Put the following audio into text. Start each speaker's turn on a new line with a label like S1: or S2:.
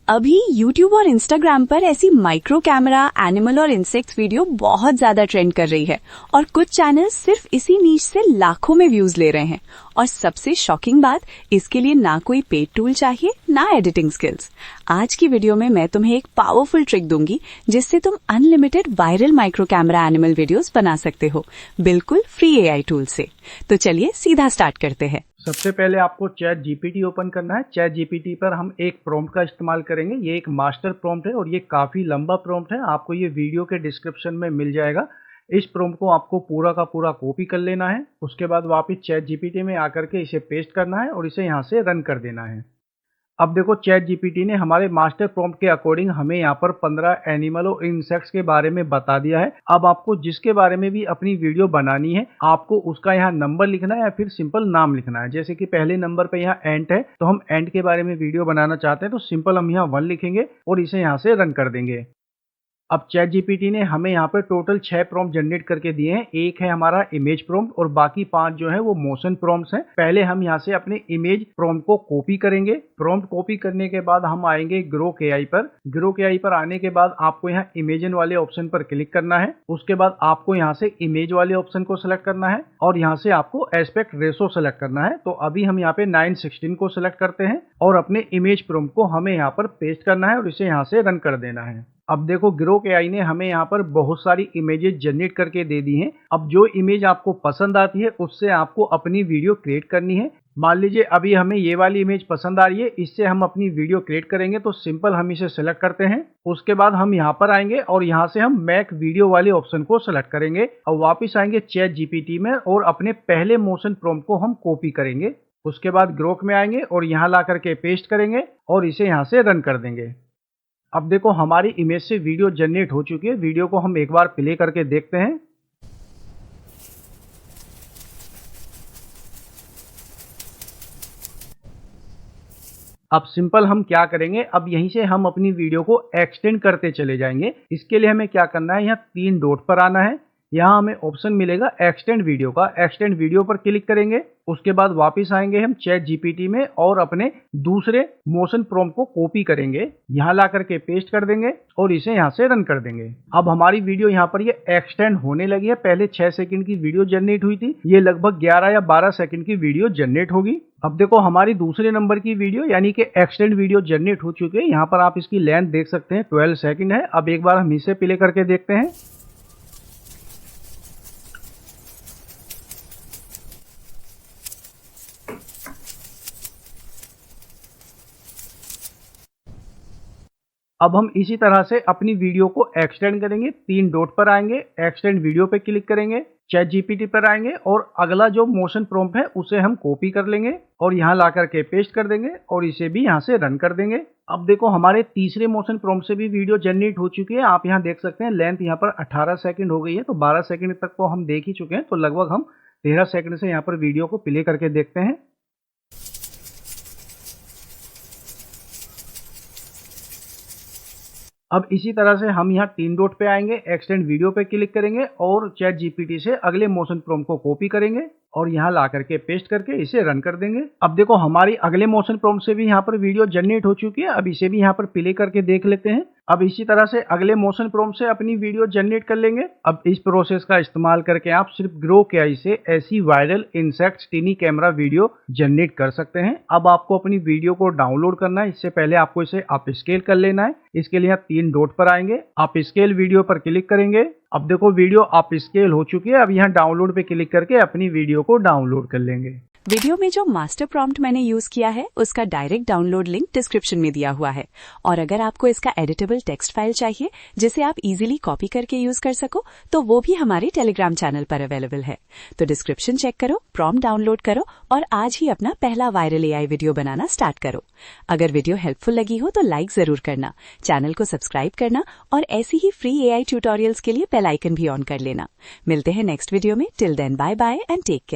S1: अभी YouTube और Instagram पर ऐसी माइक्रो कैमरा, एनिमल और इंसेक्ट्स वीडियो बहुत ज्यादा ट्रेंड कर रही है और कुछ चैनल्स सिर्फ इसी नीश से लाखों में व्यूज ले रहे हैं। और सबसे शॉकिंग बात, इसके लिए ना कोई पेड टूल चाहिए ना एडिटिंग स्किल्स। आज की वीडियो में मैं तुम्हें एक पावरफुल ट्रिक दूंगी जिससे तुम unlimited viral micro camera animal videos बना सकते हो, बिल्कुल फ्री AI टूल से। तो चलिए सीधा स्टार्ट करते हैं।
S2: सबसे पहले आपको चैट जीपीटी ओपन करना है। चैट जीपीटी पर हम एक प्रॉम्प्ट का इस्तेमाल करेंगे। ये एक मास्टर प्रॉम्प्ट है और ये काफ़ी लंबा प्रॉम्प्ट है। आपको ये वीडियो के डिस्क्रिप्शन में मिल जाएगा। इस प्रॉम्प्ट को आपको पूरा का पूरा कॉपी कर लेना है। उसके बाद वापस चैट जीपीटी में आकर के इसे पेस्ट करना है और इसे यहाँ से रन कर देना है। अब देखो, चैट जीपीटी ने हमारे मास्टर प्रॉम्प्ट के अकॉर्डिंग हमें यहाँ पर 15 एनिमल और इंसेक्ट्स के बारे में बता दिया है। अब आपको जिसके बारे में भी अपनी वीडियो बनानी है, आपको उसका यहाँ नंबर लिखना है या फिर सिंपल नाम लिखना है। जैसे कि पहले नंबर पे यहाँ एंट है, तो हम एंट के बारे में वीडियो बनाना चाहते हैं तो सिंपल हम यहाँ 1 लिखेंगे और इसे यहाँ से रन कर देंगे। अब चैट जीपीटी ने हमें यहाँ पर टोटल 6 प्रॉम्प्ट जनरेट करके दिए हैं। एक है हमारा इमेज प्रॉम्प्ट और बाकी 5 जो है वो मोशन प्रॉम्प्ट्स हैं। पहले हम यहाँ से अपने इमेज प्रॉम्प्ट को कॉपी करेंगे। प्रॉम्प्ट कॉपी करने के बाद हम आएंगे ग्रोक AI पर। ग्रोक AI पर आने के बाद आपको यहाँ इमेजन वाले ऑप्शन पर क्लिक करना है। उसके बाद आपको यहाँ से इमेज वाले ऑप्शन को सिलेक्ट करना है और यहाँ से आपको एस्पेक्ट रेशो सेलेक्ट करना है। तो अभी हम यहाँ पे 9:16 को सिलेक्ट करते हैं और अपने इमेज प्रॉम्प्ट को हमें यहाँ पर पेस्ट करना है और इसे यहाँ से रन कर देना है। अब देखो, ग्रोक AI ने हमें यहाँ पर बहुत सारी इमेजेस जनरेट करके दे दी हैं। अब जो इमेज आपको पसंद आती है उससे आपको अपनी वीडियो क्रिएट करनी है। मान लीजिए अभी हमें ये वाली इमेज पसंद आ रही है, इससे हम अपनी वीडियो क्रिएट करेंगे। तो सिंपल हम इसे सेलेक्ट करते हैं। उसके बाद हम यहाँ पर आएंगे और यहाँ से हम मेक वीडियो वाले ऑप्शन को सेलेक्ट करेंगे और वापिस आएंगे चैट जीपीटी में और अपने पहले मोशन प्रॉम्प्ट को हम कॉपी करेंगे। उसके बाद ग्रोक में आएंगे और यहाँ ला करके पेस्ट करेंगे और इसे यहाँ से रन कर देंगे। अब देखो, हमारी इमेज से वीडियो जनरेट हो चुकी है। वीडियो को हम एक बार प्ले करके देखते हैं। अब सिंपल हम क्या करेंगे, अब यहीं से हम अपनी वीडियो को एक्सटेंड करते चले जाएंगे। इसके लिए हमें क्या करना है, यहाँ 3 डॉट पर आना है। यहाँ हमें ऑप्शन मिलेगा एक्सटेंड वीडियो का। एक्सटेंड वीडियो पर क्लिक करेंगे। उसके बाद वापस आएंगे हम चैट जीपीटी में और अपने दूसरे मोशन प्रॉम्प्ट को कॉपी करेंगे, यहाँ ला करके पेस्ट कर देंगे और इसे यहाँ से रन कर देंगे। अब हमारी वीडियो यहाँ पर ये एक्सटेंड होने लगी है। पहले 6 सेकंड की वीडियो जनरेट हुई थी, ये लगभग 11 या 12 सेकंड की वीडियो जनरेट होगी। अब देखो, हमारी दूसरे नंबर की वीडियो यानी कि एक्सटेंड वीडियो जनरेट हो चुकी है। यहाँ पर आप इसकी लेंथ देख सकते हैं, 12 सेकंड है। अब एक बार हम इसे प्ले करके देखते हैं। अब हम इसी तरह से अपनी वीडियो को एक्सटेंड करेंगे। 3 डॉट पर आएंगे, एक्सटेंड वीडियो पे क्लिक करेंगे, चैट जीपीटी पर आएंगे और अगला जो मोशन प्रॉम्प्ट है उसे हम कॉपी कर लेंगे और यहाँ ला करके पेस्ट कर देंगे और इसे भी यहाँ से रन कर देंगे। अब देखो, हमारे तीसरे मोशन प्रॉम्प्ट से भी वीडियो जनरेट हो चुकी है। आप यहाँ देख सकते हैं लेंथ यहाँ पर 18 सेकंड हो गई है। तो 12 सेकंड तक को हम देख ही चुके हैं। तो लगभग हम 13 सेकंड से यहाँ पर वीडियो को प्ले करके देखते हैं। अब इसी तरह से हम यहाँ 3 डॉट पे आएंगे, एक्सटेंड वीडियो पे क्लिक करेंगे और चैट जीपीटी से अगले मोशन प्रॉम्प्ट को कॉपी करेंगे और यहाँ ला करके पेस्ट करके इसे रन कर देंगे। अब देखो, हमारी अगले मोशन प्रॉम्प्ट से भी यहाँ पर वीडियो जनरेट हो चुकी है। अब इसे भी यहाँ पर प्ले करके देख लेते हैं। अब इसी तरह से अगले मोशन प्रॉम्प्ट से अपनी वीडियो जनरेट कर लेंगे। अब इस प्रोसेस का इस्तेमाल करके आप सिर्फ ग्रोक AI से ऐसी viral insects tiny camera video generate कर सकते हैं। अब आपको अपनी वीडियो को डाउनलोड करना है। इससे पहले आपको इसे अप स्केल कर लेना है। इसके लिए 3 डॉट पर आएंगे, अप स्केल वीडियो पर क्लिक करेंगे। अब देखो, वीडियो अप स्केल हो चुकी है। अब यहाँ डाउनलोड पे क्लिक करके अपनी वीडियो को डाउनलोड कर लेंगे।
S1: वीडियो में जो मास्टर प्रॉम्प्ट मैंने यूज किया है उसका डायरेक्ट डाउनलोड लिंक डिस्क्रिप्शन में दिया हुआ है। और अगर आपको इसका एडिटेबल टेक्स्ट फाइल चाहिए जिसे आप इजीली कॉपी करके यूज कर सको, तो वो भी हमारे टेलीग्राम चैनल पर अवेलेबल है। तो डिस्क्रिप्शन चेक करो, प्रॉम्प्ट डाउनलोड करो और आज ही अपना पहला वायरल AI वीडियो बनाना स्टार्ट करो। अगर वीडियो हेल्पफुल लगी हो तो लाइक जरूर करना, चैनल को सब्सक्राइब करना और ऐसी ही फ्री AI ट्यूटोरियल्स के लिए बेल आइकन भी ऑन कर लेना। मिलते हैं नेक्स्ट वीडियो में। Till then, bye bye and take care.